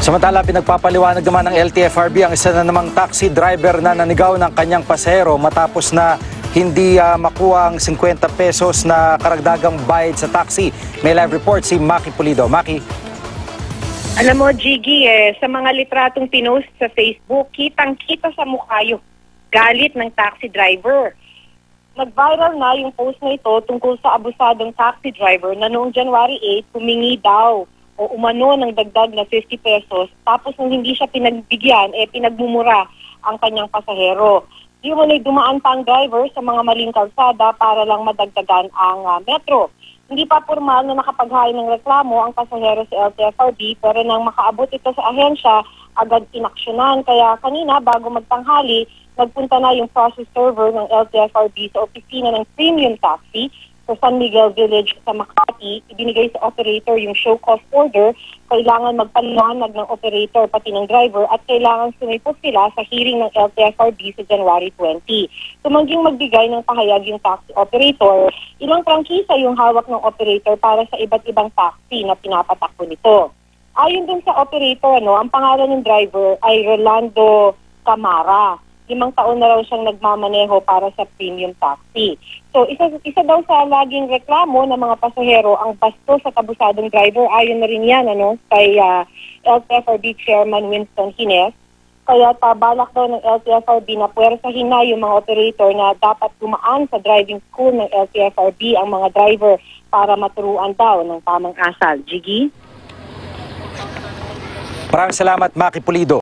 Samantala, pinagpapaliwanag naman ng LTFRB ang isa na namang taxi driver na nanigaw ng kanyang pasahero matapos na hindi makuha ang 50 pesos na karagdagang bayad sa taxi. May live report si Maki Pulido. Maki. Alam mo, Jiggy, sa mga litratong pinost sa Facebook, kitang-kita sa mukha yung galit ng taxi driver. Nag-viral na yung post na ito tungkol sa abusadong taxi driver na noong January 8, humingi daw o umano ng dagdag na 50 pesos. Tapos nung hindi siya pinagbigyan, pinagmumura ang kanyang pasahero. Di mo dumaan pa ang driver sa mga maling kalsada para lang madagdagan ang metro. Hindi pa formal na nakapaghain ng reklamo ang pasahero sa LTFRB, pero nang makaabot ito sa ahensya, agad inaksyonan. Kaya kanina, bago magtanghali, nagpunta na yung process server ng LTFRB sa opisina ng Premium Taxi sa San Miguel Village sa Makati. Ibinigay sa operator yung show cause order. Kailangan magpaliwanag ng operator pati ng driver at kailangan sumipot sila sa hearing ng LTFRB sa January 20. Tumangging magbigay ng pahayag yung taxi operator. Ilang prangkisa yung hawak ng operator para sa iba't ibang taxi na pinapatakbo nito. Ayon dun sa operator, ang pangalan ng driver ay Rolando Camara. 5 taon na raw siyang nagmamaneho para sa Premium Taxi. So, isa daw sa laging reklamo ng mga pasahero ang basto sa kabusadong driver. Ayon na rin yan kay LTFRB Chairman Winston Hines. Kaya balak daw ng LTFRB na puwersahin na yung mga operator na dapat dumaan sa driving school ng LTFRB ang mga driver para maturuan daw ng tamang asal. Jiggy? Maraming salamat, Maki Pulido.